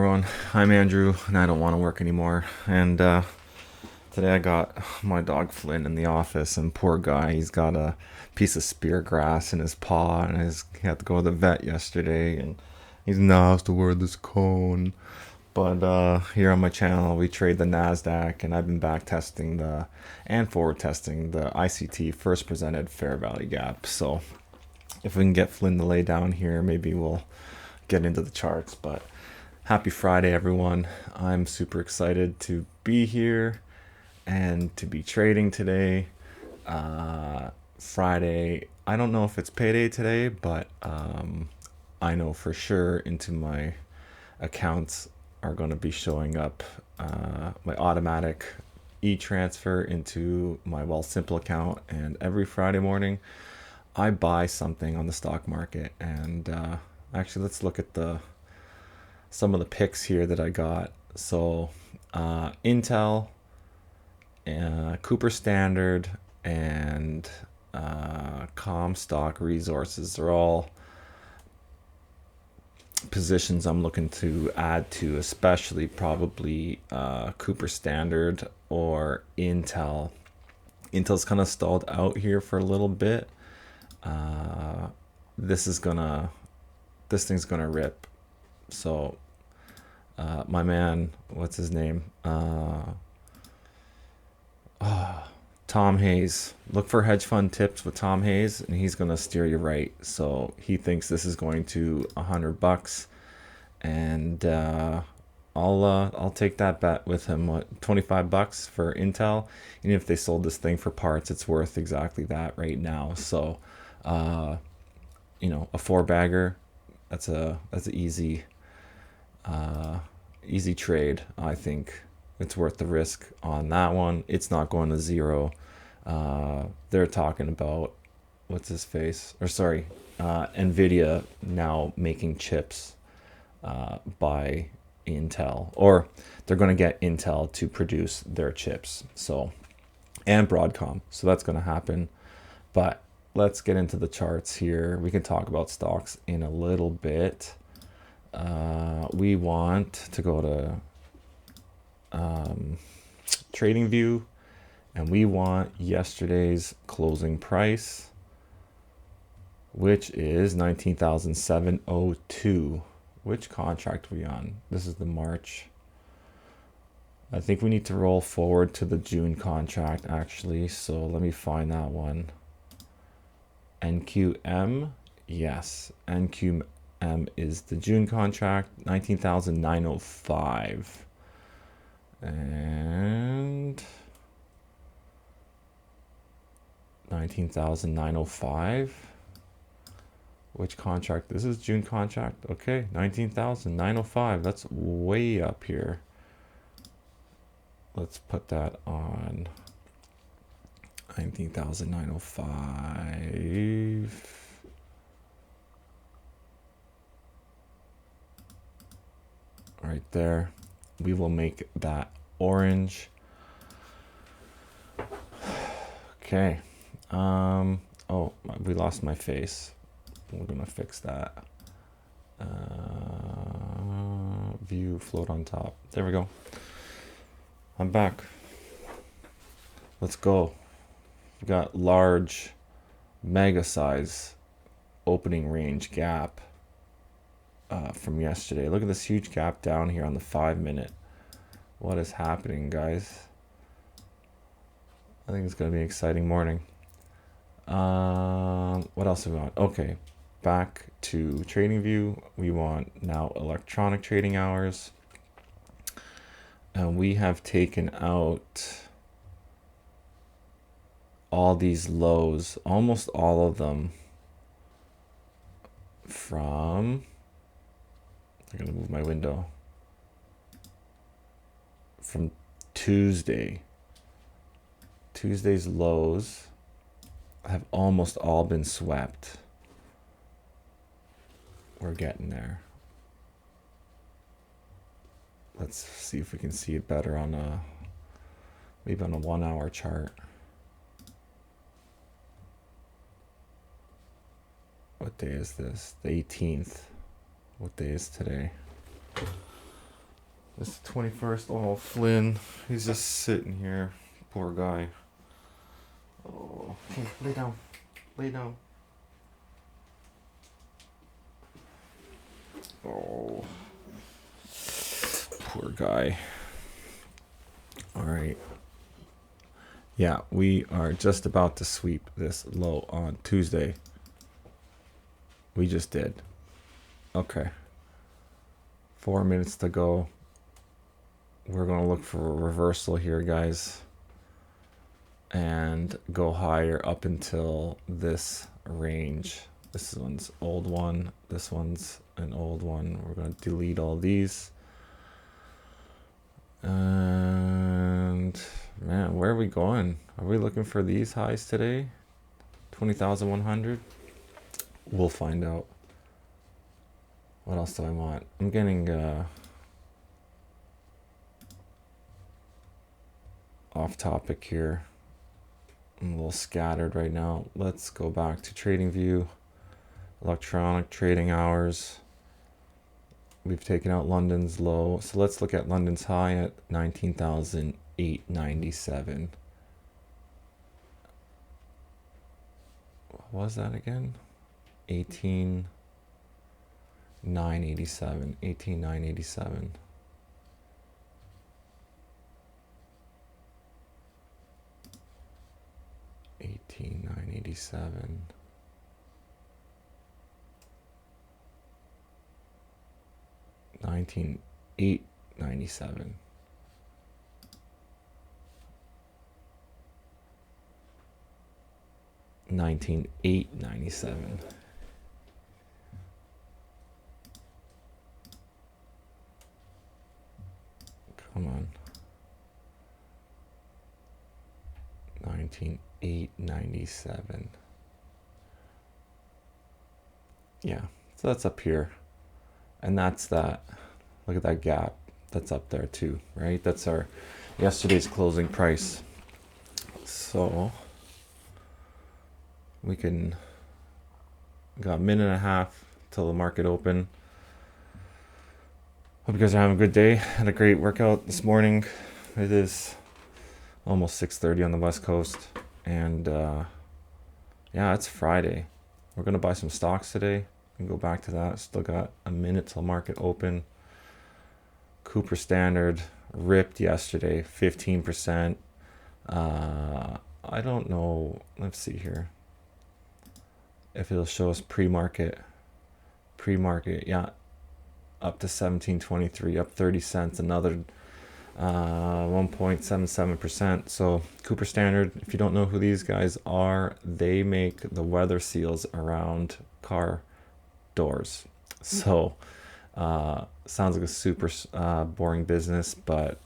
Everyone, I'm Andrew, and I don't want to work anymore. And today I got my dog Flynn in the office, and poor guy, he's got a piece of spear grass in his paw, and he had to go to the vet yesterday, and he's now has to wear this cone. But here on my channel, we trade the Nasdaq, and I've been back testing and forward testing the ICT first presented fair value gap. So if we can get Flynn to lay down here, maybe we'll get into the charts. But happy Friday, everyone. I'm super excited to be here and to be trading today. Friday, I don't know if it's payday today, but I know for sure into my accounts are going to be showing up my automatic e-transfer into my Wealthsimple account. And every Friday morning, I buy something on the stock market. And actually, let's look at some of the picks here that I got. So Intel, Cooper Standard, and Comstock Resources are all positions I'm looking to add to, especially probably Cooper Standard or Intel. Intel's kind of stalled out here for a little bit. This thing's gonna rip. So my man, what's his name? Tom Hayes. Look for hedge fund tips with Tom Hayes, and he's gonna steer you right. So he thinks this is going to $100, and I'll take that bet with him. What, $25 for Intel? And if they sold this thing for parts, it's worth exactly that right now. So, a four bagger, that's an easy trade. I think it's worth the risk on that one. It's not going to zero. They're talking about Nvidia now making chips by Intel, or they're going to get Intel to produce their chips. So, and Broadcom. So that's going to happen. But let's get into the charts here. We can talk about stocks in a little bit. We want to go to trading view, and we want yesterday's closing price, which is 19,702. Which contract are we on? This is the March. I think we need to roll forward to the June contract, actually. So let me find that one. NQM. Yes, NQM is the June contract, 19,905. And 19,905. Which contract? This is June contract. Okay, 19,905. That's way up here. Let's put that on 19,905. Right there. We will make that orange. Okay. Oh, we lost my face. We're gonna fix that. View float on top. There we go. I'm back. Let's go. We got large, mega size opening range gap from yesterday. Look at this huge gap down here on the 5-minute. What is happening, guys? I think it's gonna be an exciting morning. What else do we want? Okay, back to trading view. We want now electronic trading hours, and we have taken out all these lows, almost all of them, from, I'm gonna move my window, from Tuesday's lows have almost all been swept. We're getting there. Let's see if we can see it better on maybe on a 1-hour chart. What day is this? The 18th. What day is today? It's the 21st. Oh, Flynn. He's just sitting here. Poor guy. Oh, hey, lay down. Lay down. Oh, poor guy. All right. Yeah, we are just about to sweep this low on Tuesday. We just did. Okay. 4 minutes to go. We're going to look for a reversal here, guys. And go higher up until this range. This one's old one. This one's an old one. We're going to delete all these. And man, where are we going? Are we looking for these highs today? 20,100? We'll find out. What else do I want? I'm getting off topic here. I'm a little scattered right now. Let's go back to TradingView. Electronic trading hours. We've taken out London's low. So let's look at London's high at 19,897. What was that again? 18,987. 18,987. $18,987. 19,897. $19,897. Come on. 19,897. Yeah, so that's up here. And that's that. Look at that gap. That's up there too, right? That's our yesterday's closing price. So we got a minute and a half till the market open. Hope you guys are having a good day. Had a great workout this morning. It is almost 6:30 on the West Coast. And yeah, it's Friday. We're going to buy some stocks today and go back to that. Still got a minute till market open. Cooper Standard ripped yesterday, 15%. I don't know. Let's see here. If it'll show us pre-market. Pre-market, yeah. Up to 17.23, up 30 cents, another 1.77%. So Cooper Standard, if you don't know who these guys are, they make the weather seals around car doors. So sounds like a super boring business, but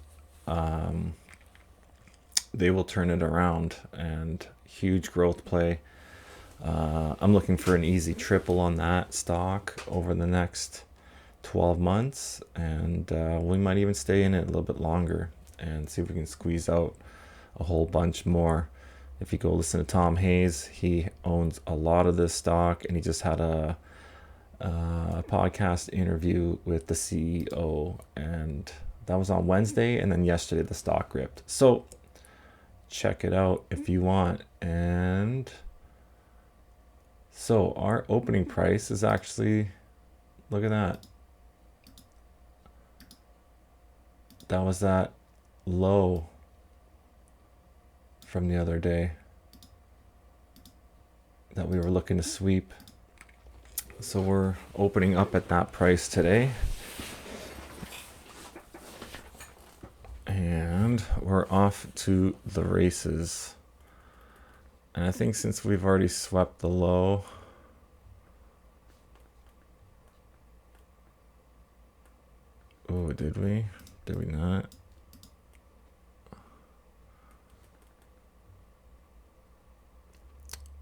they will turn it around, and huge growth play. I'm looking for an easy triple on that stock over the next 12 months, and we might even stay in it a little bit longer and see if we can squeeze out a whole bunch more. If you go listen to Tom Hayes, he owns a lot of this stock, and he just had a podcast interview with the CEO, and that was on Wednesday, and then yesterday the stock ripped. So check it out if you want. And so our opening price is actually, look at that. That was that low from the other day that we were looking to sweep. So we're opening up at that price today. And we're off to the races. And I think since we've already swept the low, oh, did we? Did we not?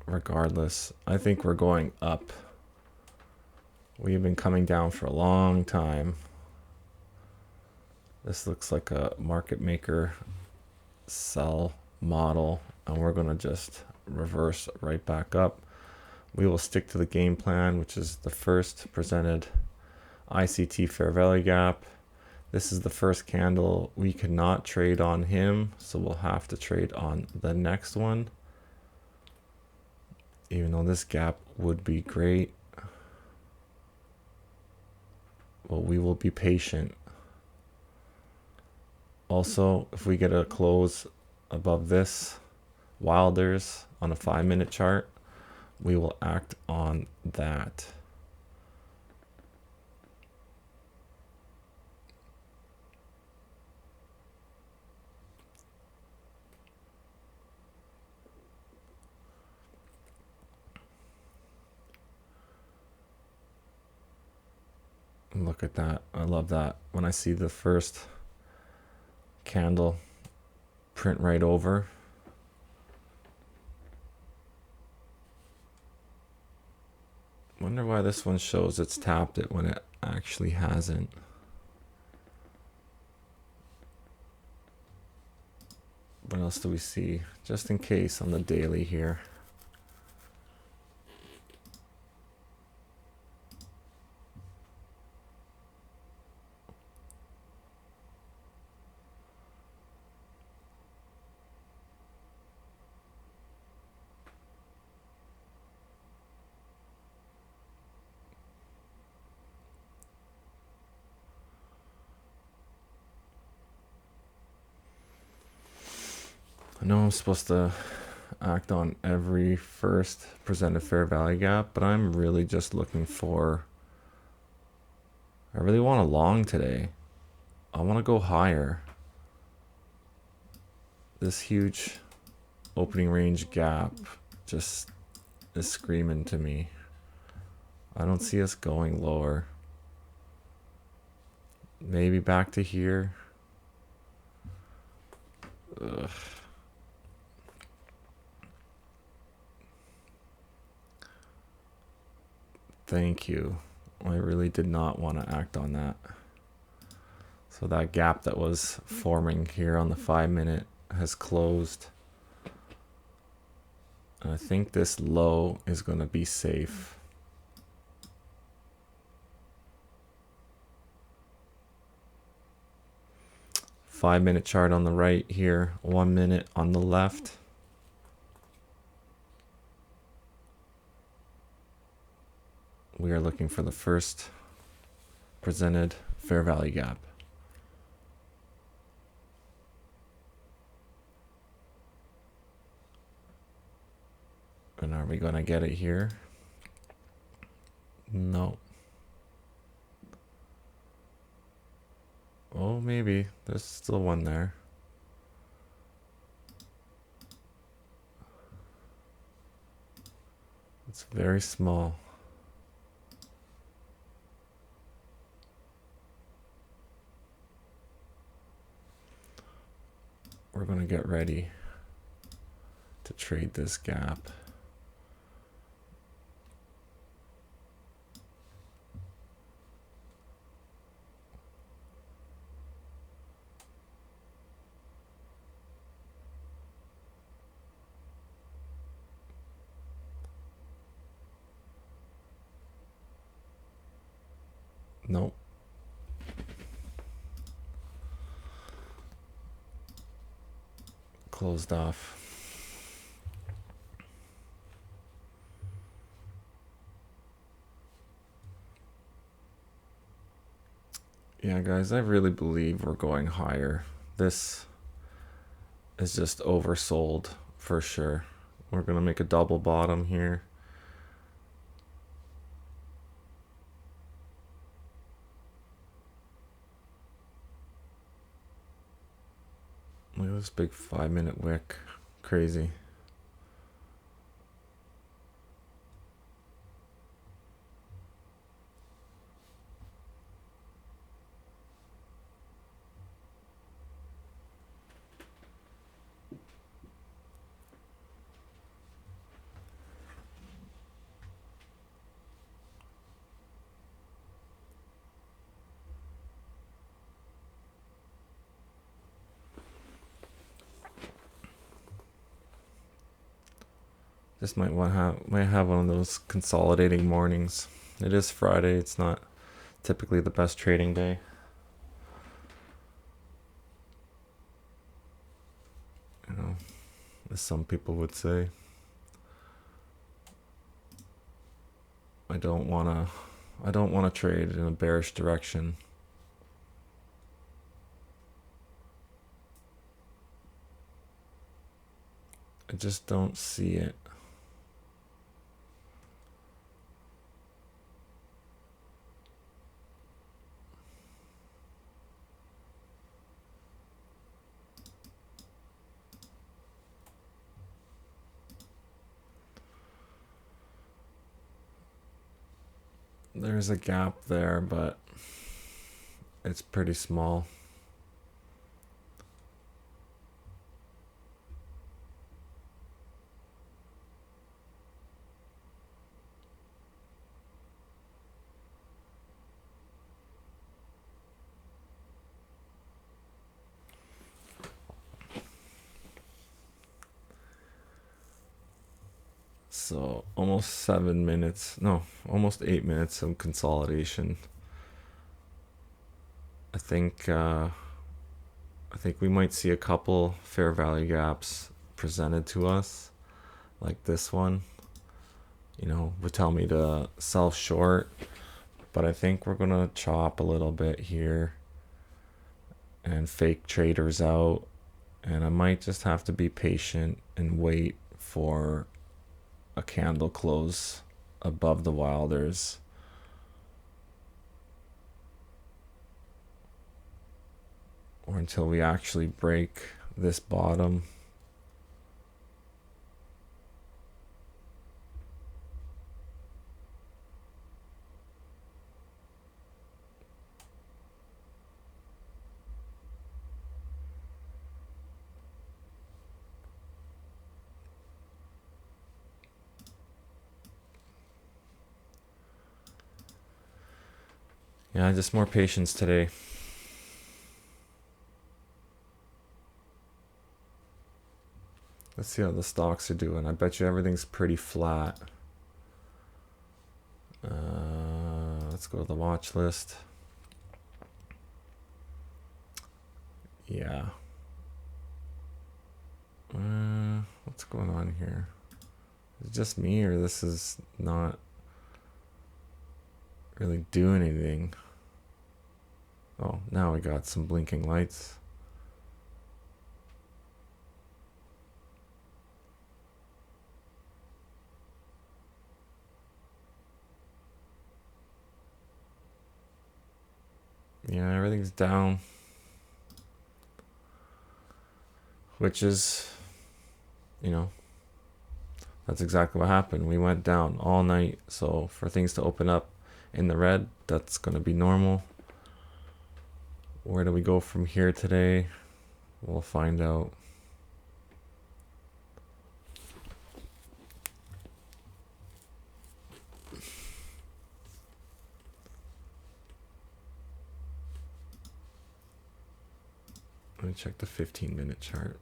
Regardless, I think we're going up. We've been coming down for a long time. This looks like a market maker sell model, and we're going to just reverse right back up. We will stick to the game plan, which is the first presented ICT fair value gap, This is the first candle. We cannot trade on him, so we'll have to trade on the next one. Even though this gap would be great. But we will be patient. Also, if we get a close above this, Wilders on a 5-minute chart, we will act on that. Look at that. I love that. When I see the first candle print right over. Wonder why this one shows it's tapped it when it actually hasn't. What else do we see? Just in case on the daily here. I know I'm supposed to act on every first presented fair value gap, but I'm really just looking for, I really want a long today. I want to go higher. This huge opening range gap just is screaming to me. I don't see us going lower. Maybe back to here. Ugh. Thank you. I really did not want to act on that. So that gap that was forming here on the 5-minute has closed. And I think this low is going to be safe. Five-minute chart on the right here, 1 minute on the left. We are looking for the first presented fair value gap. And are we going to get it here? No. Oh, maybe. There's still one there. It's very small. We're going to get ready to trade this gap. Nope. Closed off. Yeah, guys, I really believe we're going higher. This is just oversold for sure. We're going to make a double bottom here. Look at this big 5-minute wick. Crazy. Just might have one of those consolidating mornings. It is Friday. It's not typically the best trading day. as some people would say. I don't want to trade in a bearish direction. I just don't see it. There's a gap there, but it's pretty small. So almost 7 minutes, no, almost 8 minutes of consolidation. I think we might see a couple fair value gaps presented to us, like this one. Would tell me to sell short, but I think we're gonna chop a little bit here and fake traders out, and I might just have to be patient and wait for a candle close above the Wilders. Or until we actually break this bottom. Yeah, just more patience today. Let's see how the stocks are doing. I bet you everything's pretty flat. Let's go to the watch list. Yeah. What's going on here? Is it just me, or this is not really doing anything? Oh, now we got some blinking lights. Yeah, everything's down. Which is, that's exactly what happened. We went down all night. So for things to open up in the red, that's going to be normal. Where do we go from here today? We'll find out. Let me check the 15-minute chart.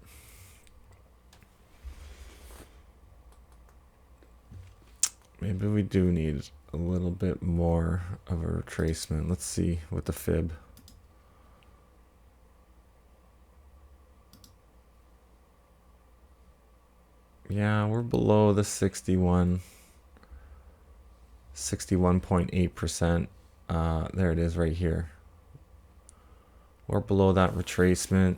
Maybe we do need a little bit more of a retracement. Let's see with the fib. Yeah, we're below the 61.8%. There it is right here. We're below that retracement.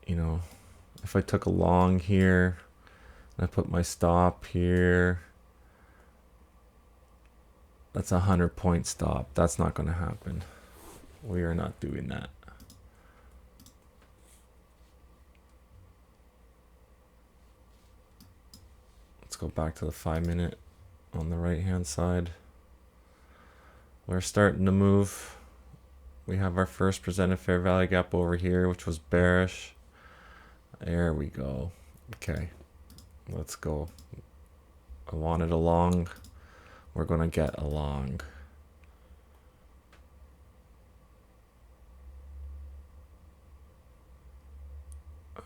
If I took a long here, and I put my stop here, that's a 100-point stop. That's not going to happen. We are not doing that. Let's go back to the 5-minute on the right hand side. We're starting to move. We have our first presented fair value gap over here, which was bearish. There we go. Okay, let's go. I wanted a long. We're going to get a long.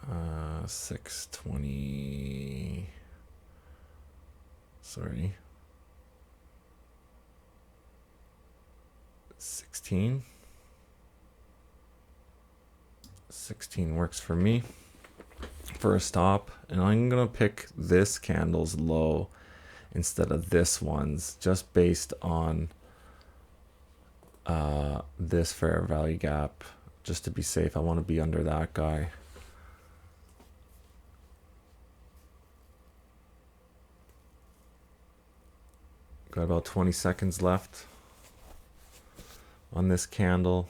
Uh, 620. Sorry. 16. 16 works for me. for a stop, and I'm gonna pick this candle's low instead of this one's, just based on this fair value gap. Just to be safe, I want to be under that guy. Got about 20 seconds left on this candle.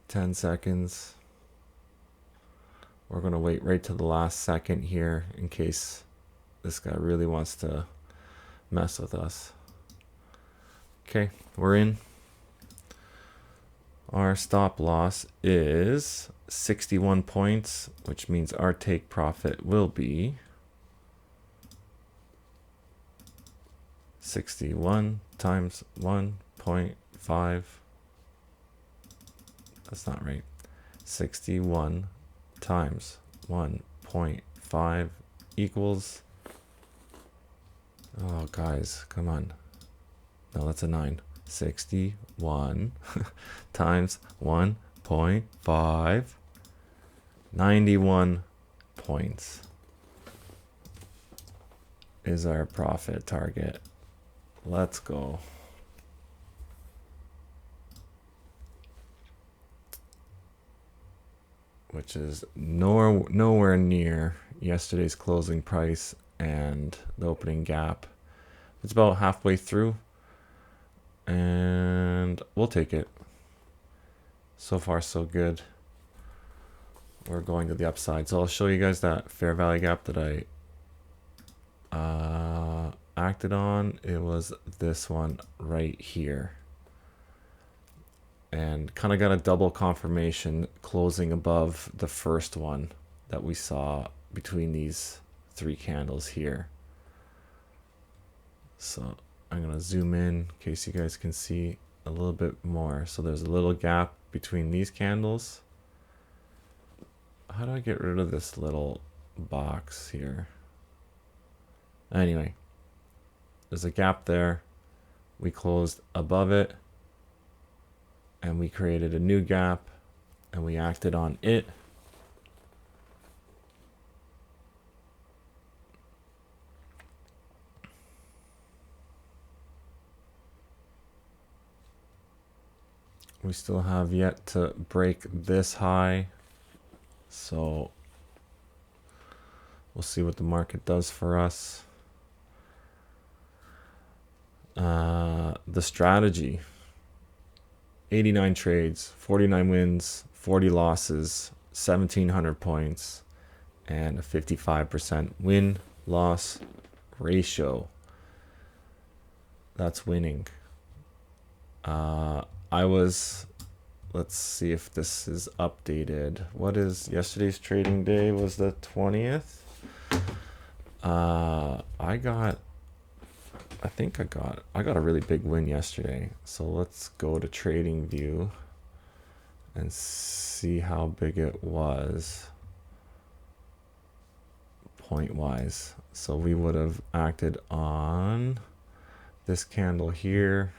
$10. We're gonna wait right to the last second here in case this guy really wants to mess with us. Okay, we're in. Our stop loss is 61 points, which means our take profit will be 61 times 1.5. That's not right. 61 times 1.5 equals, oh guys, come on. No, that's a 9. 61 times 1.5, 91 points is our profit target. Let's go. Which is nowhere near yesterday's closing price and the opening gap. It's about halfway through, and we'll take it. So far, so good. We're going to the upside. So I'll show you guys that fair value gap that I acted on. It was this one right here. And kind of got a double confirmation closing above the first one that we saw between these three candles here. So I'm going to zoom in case you guys can see a little bit more. So there's a little gap between these candles. How do I get rid of this little box here? Anyway, there's a gap there. We closed above it, and we created a new gap, and we acted on it. We still have yet to break this high, so we'll see what the market does for us. The strategy: 89 trades, 49 wins, 40 losses, 1,700 points, and a 55% win-loss ratio. That's winning. Let's see if this is updated. What is yesterday's trading day? Was the 20th? I got a really big win yesterday. So let's go to trading view and see how big it was point wise. So we would have acted on this candle here,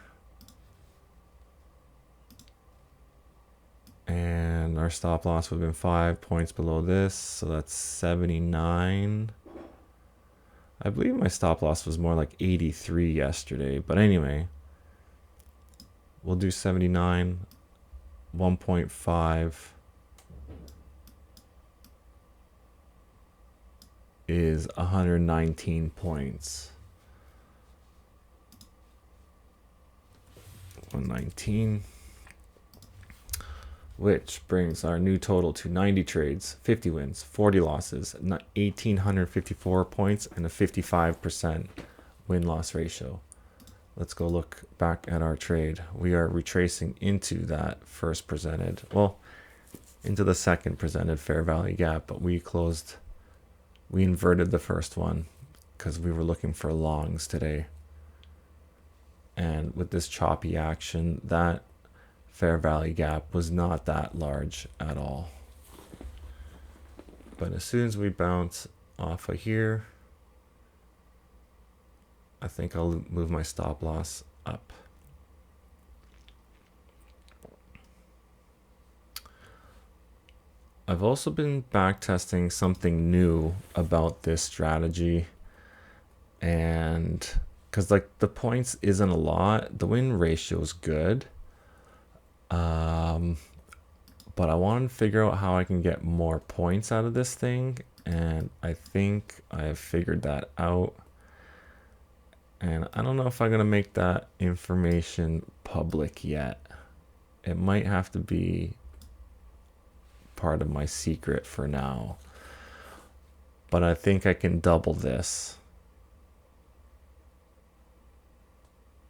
and our stop loss would have been 5 points below this, so that's 79. I believe my stop loss was more like 83 yesterday, but anyway, we'll do 79. 1.5 is 119 points. 119, which brings our new total to 90 trades, 50 wins, 40 losses, 1,854 points, and a 55% win-loss ratio. Let's go look back at our trade. We are retracing into that first presented, well, into the second presented fair value gap, but we inverted the first one because we were looking for longs today. And with this choppy action, that fair value gap was not that large at all. But as soon as we bounce off of here, I think I'll move my stop loss up. I've also been back testing something new about this strategy, and because like the points isn't a lot, the win ratio is good. Um, but I want to figure out how I can get more points out of this thing, and I think I have figured that out. And I don't know if I'm gonna make that information public yet. It might have to be part of my secret for now. But I think I can double this.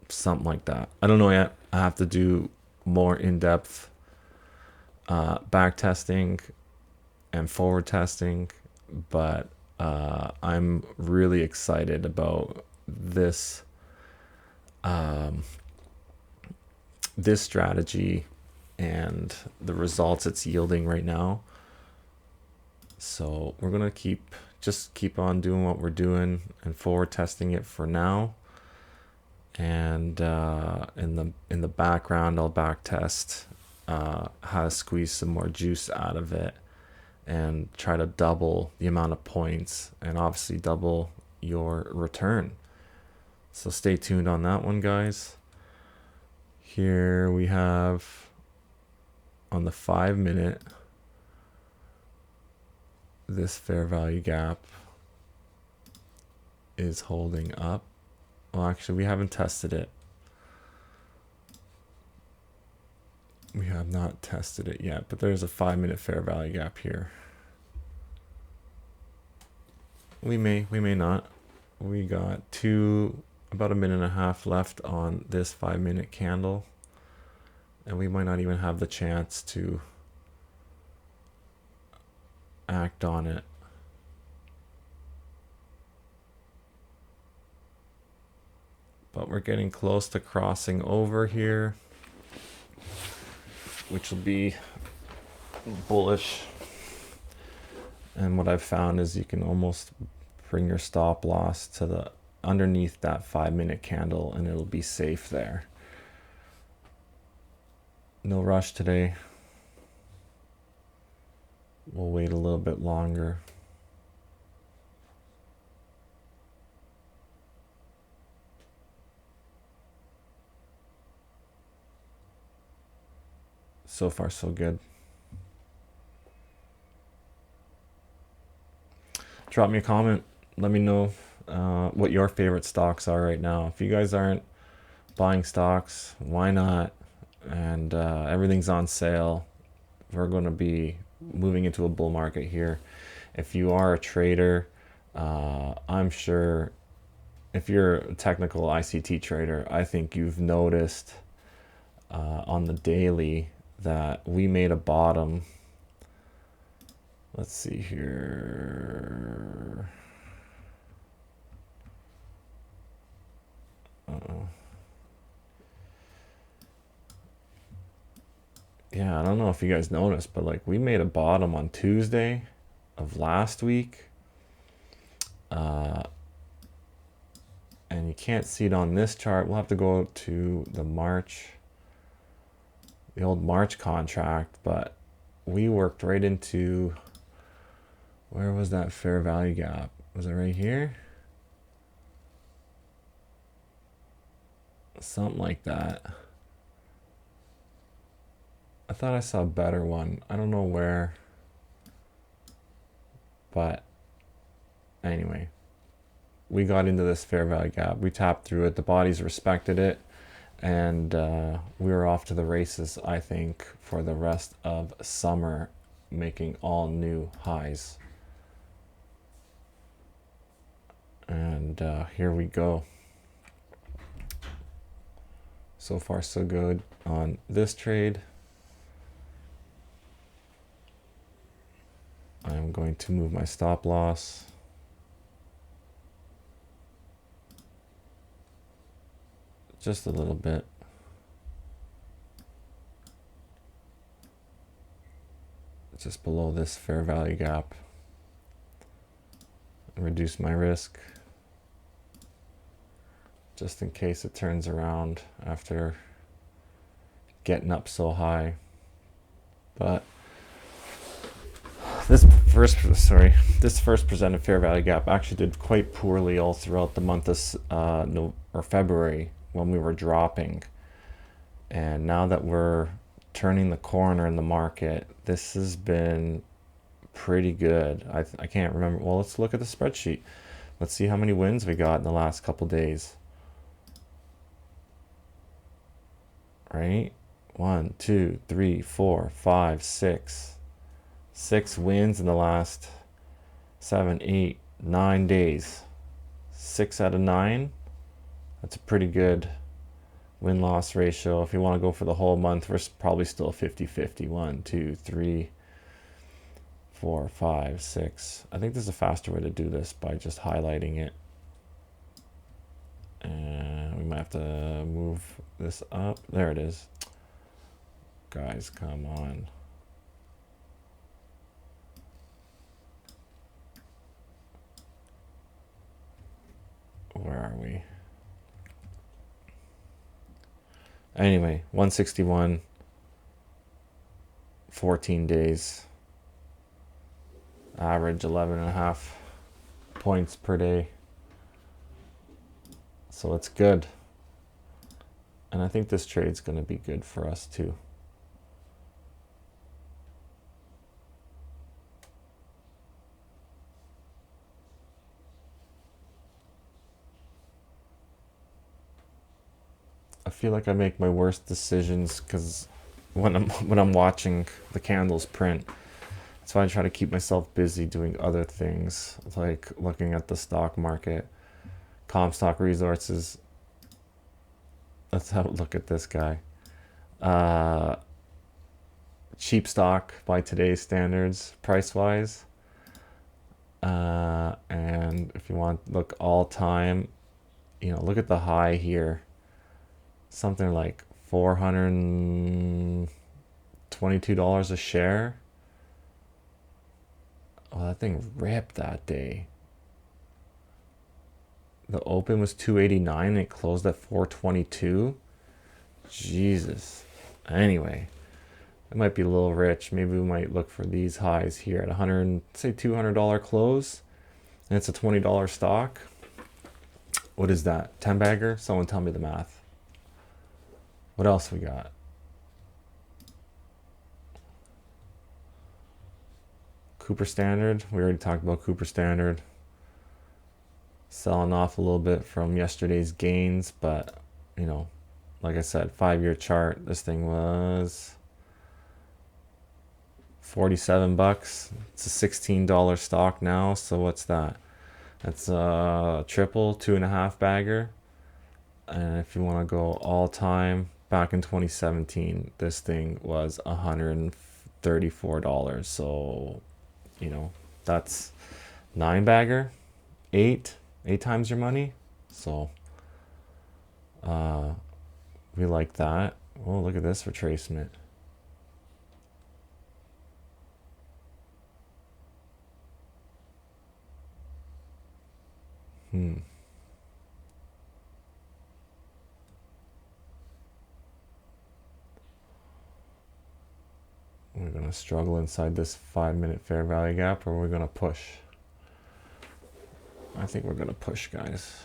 Something like that. I don't know yet. I have to do more in-depth back testing and forward testing, but I'm really excited about this this strategy and the results it's yielding right now. So we're gonna keep on doing what we're doing and forward testing it for now. And in the background, I'll back test how to squeeze some more juice out of it and try to double the amount of points and obviously double your return. So stay tuned on that one, guys. Here we have on the 5 minute, this fair value gap is holding up. Well, actually, we haven't tested it. We have not tested it yet, but there's a 5 minute fair value gap here. We may not. We got about a minute and a half left on this 5 minute candle, and we might not even have the chance to act on it. But we're getting close to crossing over here, which will be bullish. And what I've found is you can almost bring your stop loss to the underneath that 5 minute candle and it'll be safe there. No rush today. We'll wait a little bit longer. So far, so good. Drop me a comment. Let me know what your favorite stocks are right now. If you guys aren't buying stocks, why not? And everything's on sale. We're going to be moving into a bull market here. If you are a trader, I'm sure if you're a technical ICT trader, I think you've noticed on the daily that we made a bottom. Let's see here. Yeah, I don't know if you guys noticed, but like we made a bottom on Tuesday of last week. And you can't see it on this chart. We'll have to go to the old March contract, but we worked right into, where was that fair value gap? Was it right here? Something like that. I thought I saw a better one. I don't know where. But anyway, we got into this fair value gap. We tapped through it. The bodies respected it. And we were off to the races, I think, for the rest of summer, making all new highs. And here we go. So far, so good on this trade. I'm going to move my stop loss. Just a little bit. Just below this fair value gap. Reduce my risk. Just in case it turns around after getting up so high. But this first presented fair value gap actually did quite poorly all throughout the month of February when we were dropping. And now that we're turning the corner in the market, this has been pretty good. I can't remember. Well, let's look at the spreadsheet. Let's see how many wins we got in the last couple days. Right? 1, 2, 3, 4, 5, 6. 6 wins in the last 7, 8, 9 days. 6 out of 9. That's a pretty good win-loss ratio. If you want to go for the whole month, we're probably still 50-50. 1, 2, 3, 4, 5, 6. I think there's a faster way to do this by just highlighting it. And we might have to move this up. There it is. Guys, come on. Where are we? Anyway, 161, 14 days. Average 11.5 points per day. So it's good. And I think this trade's going to be good for us too. I feel like I make my worst decisions because when I'm watching the candles print. That's why I try to keep myself busy doing other things, like looking at the stock market, Comstock Resources. Let's have a look at this guy. Cheap stock by today's standards, price-wise. And if you want to look all time, look at the high here. Something like $422 a share. Oh, that thing ripped that day. The open was 289 and it closed at 422. Jesus. Anyway, it might be a little rich. Maybe we might look for these highs here at $200 close. And it's a $20 stock. What is that? 10 bagger? Someone tell me the math. What else we got? Cooper Standard. We already talked about Cooper Standard. Selling off a little bit from yesterday's gains, but like I said, 5-year chart, this thing was 47 bucks. It's a $16 stock now, so what's that? That's a triple 2.5 bagger. And if you want to go all time, back in 2017, this thing was $134. So that's 9 bagger, 8 times your money. So we like that. Oh, look at this retracement. We're going to struggle inside this 5-minute fair value gap, or we're going to push. I think we're going to push, guys.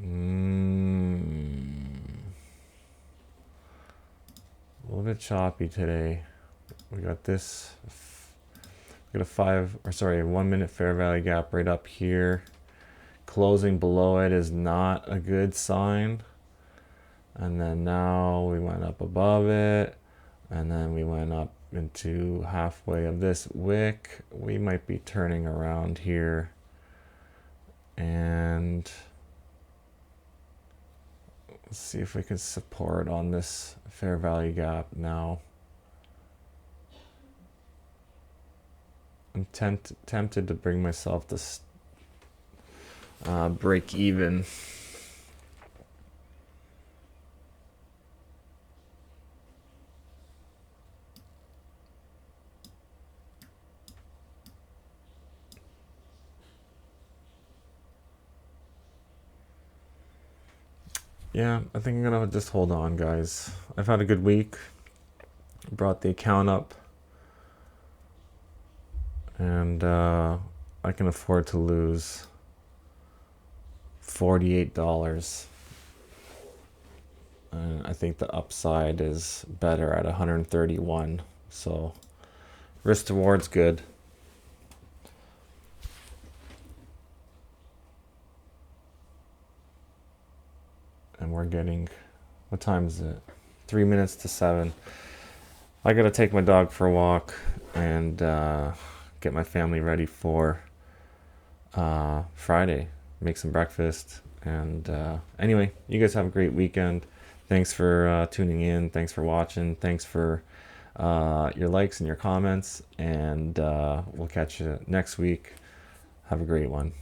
A little bit choppy today. We got this. We got a 1-minute fair value gap right up here. Closing below it is not a good sign. And then now we went up above it, and then we went up into halfway of this wick. We might be turning around here, and let's see if we can support on this fair value gap now. I'm tempted to bring myself to break even. Yeah, I think I'm gonna just hold on, guys. I've had a good week. Brought the account up, and I can afford to lose $48. And I think the upside is better at 131. So risk to reward's good. And we're getting, what time is it? 3 minutes to 7. I gotta take my dog for a walk and get my family ready for Friday. Make some breakfast. And anyway, you guys have a great weekend. Thanks for tuning in. Thanks for watching. Thanks for your likes and your comments. And we'll catch you next week. Have a great one.